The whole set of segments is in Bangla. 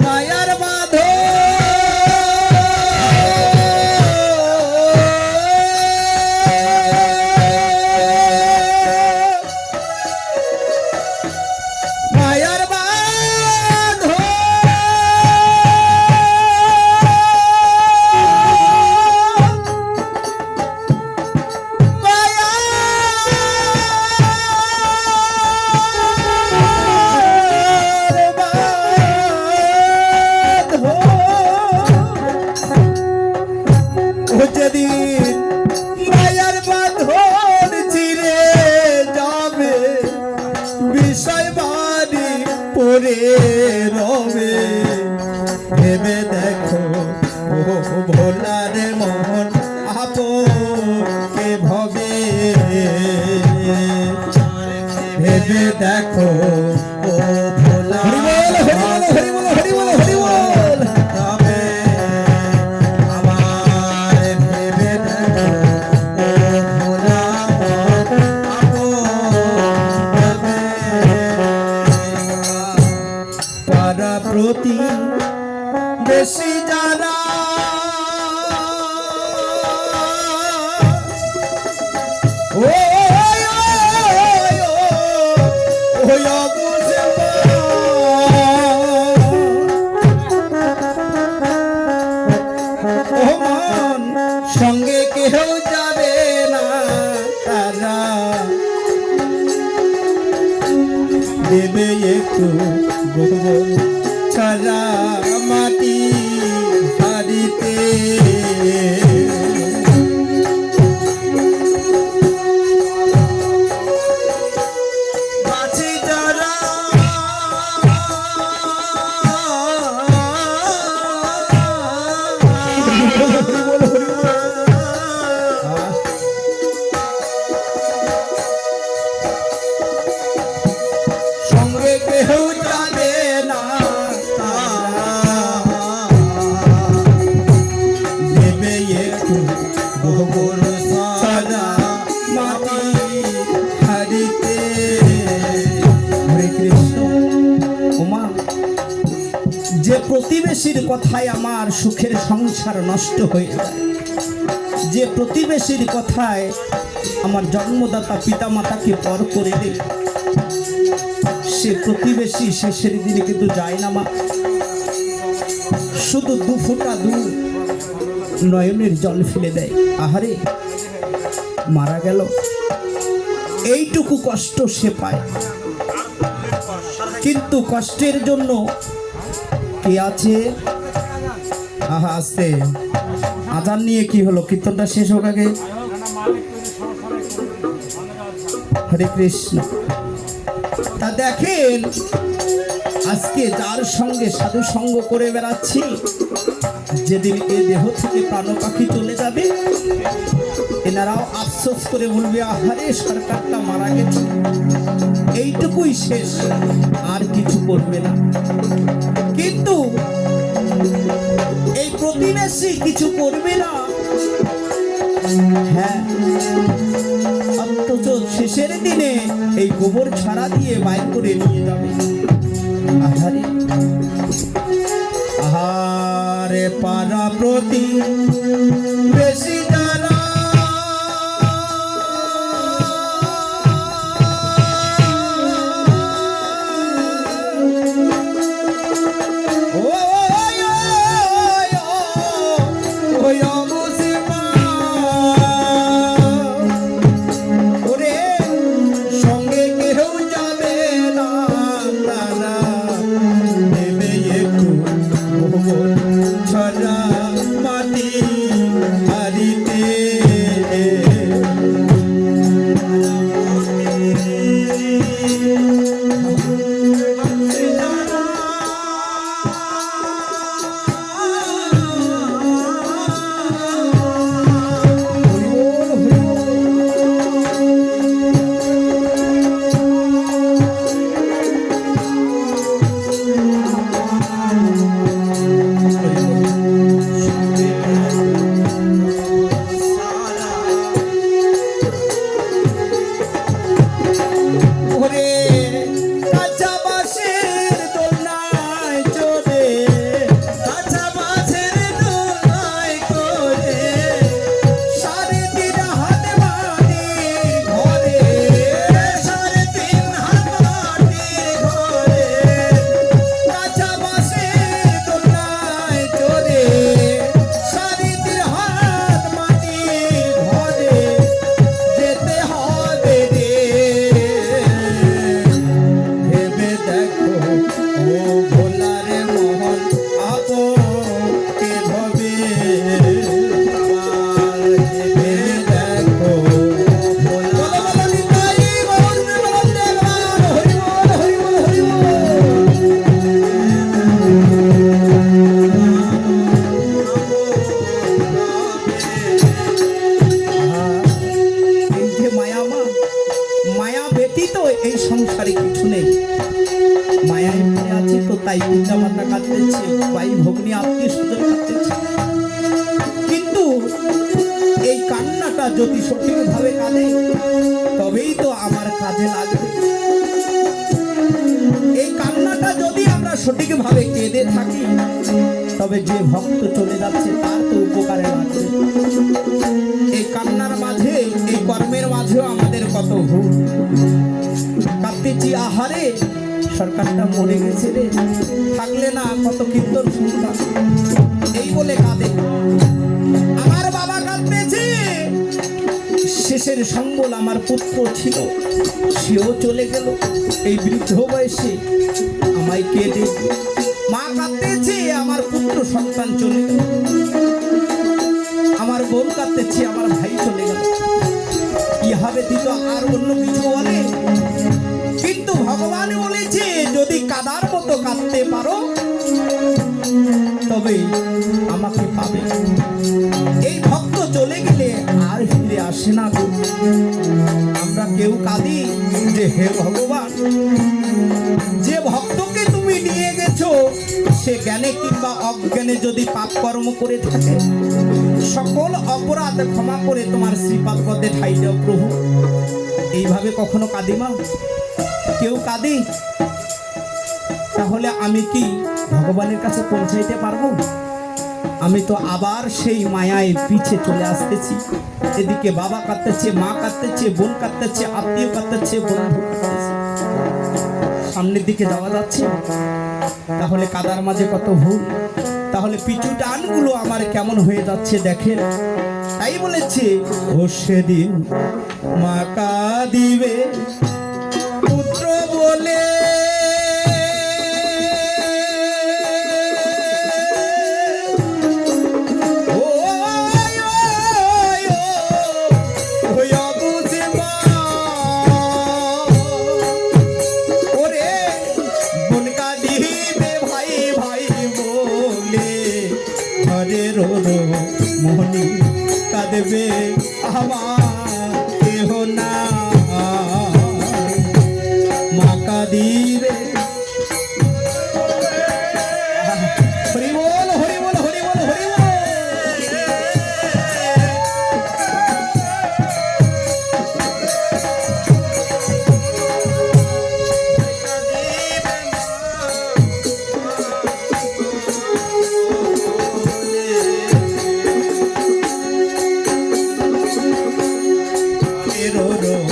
মায়ার বাঁধন যেদিন মায়ার বাঁধন চিরে যাবে বিষয় বাড়ি পড়ে রবে ভেবে দেখো ও ভোলার মন আপনকে ভবে ভেবে দেখো ও ভোলা হরি বল হরি বল হরি বল হরি বল তবে প্রতি বেশি যারা ও সঙ্গে কেউ যাবে না তারা দেবে একটু গোবর ছাড়া মাটি হারিতে বাঁচি যারা সঙ্গে কেউ যাবে না দেবে একটু গোবর ছাড়া মাটি হারিতে হরে কৃষ্ণ ওমা যে প্রতিবেশীর কথায় আমার সুখের সংসার নষ্ট হয়ে যায় যে প্রতিবেশীর কথায় আমার জন্মদাতা পিতামাতাকে পর করে দেয় সে প্রতিবেশী শেষের দিনে কিন্তু যায় না মা শুধু দু ফোঁটা নয়নের জল ফেলে দেয় আহারে মারা গেল এইটুকু কষ্ট সে পায় কিন্তু কষ্টের জন্য কে আছে আহা আসতে আজান নিয়ে কি হলো কীর্তনটা শেষ হোক আগে হরে কৃষ্ণ তা দেখেন আজকে যার সঙ্গে সাধু সঙ্গ করে বেড়াচ্ছি যেদিন এ দেহ থেকে প্রাণ পাখি চলে যাবে এনারাও আফসোস করে বলবে আহারে সরকারটা মারা গেছে এইটুকুই শেষ আর কিছু করবে না কিন্তু এই প্রতিবেশী কিছু করবে না হ্যাঁ অথচ শেষের দিনে এই গোবর ছাড়া দিয়ে বাইর করে নিয়ে যাবে আহারে আহারে পারা প্রতি বেশি যারা ছড়া মাতা কাঁদতেছে, ভাই ভগ্নী আত্মীয় স্বজন কাঁদতেছে। কিন্তু এই কান্নাটা যদি সঠিকভাবে কাঁদে তবেই তো আমার কাজে লাগবে। এই কান্নাটা যদি আমরা সঠিকভাবে কেঁদে থাকি তবে যে ভক্ত চলে যাচ্ছে তার তো উপকারে লাগবে। এই কান্নার মাঝে, এই কর্মের মাঝেও আমাদের কত ভুল। কাঁদতেছি, আহারে সরকারটা মরে গেছে রে, থাকলে না কত কীর্তন শুনতাম, এই বলে কাঁদে। আমার বাবা কাঁদতেছে, শেষের সম্বল আমার পুত্র ছিল, সেও চলে গেল এই বৃদ্ধ বয়সে, আমায় কে দেখবে। মা কাঁদতেছে, আমার পুত্র সন্তান চলে গেল। আমার বোন কাঁদতেছে, আমার ভাই চলে গেল। ইহা ব্যতীত আর অন্য কিছু বলে? কিন্তু ভগবান বলেছে যদি কাদার মতো কাঁদতে পারো তবে আমাকে পাবে। এই ভক্ত চলে গেলে আর ফিরে আসে না গো। আমরা কেউ কাঁদি যে হে ভগবান, যে ভক্তকে তুমি নিয়ে গেছো সে জ্ঞানে কিংবা অজ্ঞানে যদি পাপ কর্ম করে থাকে সকল অপরাধ ক্ষমা করে তোমার শ্রীপাদ পদে ঠাই দাও প্রভু। এইভাবে কখনো কাঁদি মা? কেউ কাঁদি? তাহলে আমি কি ভগবানের কাছে পৌঁছাইতে পারবো? আমি তো আবার সেই মায়ায় পিছে চলে আসতেছি। এদিকে বাবা কাঁদতেছে, মা কাঁদতেছে, বোন কাঁদতেছে, আত্মীয় কাঁদতেছে, বন্ধু কাঁদতেছে, সামনের দিকে যাওয়া যাচ্ছে। তাহলে কাদার মাঝে কত ভুল। তাহলে পিছু টানগুলো আমার কেমন হয়ে যাচ্ছে দেখেন। তাই বলেছে ও সেদিন মা কাঁদিবে পুত্র বলে, মোহনী কাঁদবে আমার কেহ না, মা কাঁদিবে। হরি বল, হরি বল, হরি বল, হরি বল। रो रो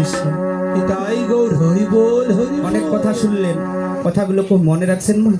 কৃষ্ণ। তাই গৌর হরি বল হরি বল। অনেক কথা শুনলেন, কথাগুলো খুব মনে রাখছেন মা?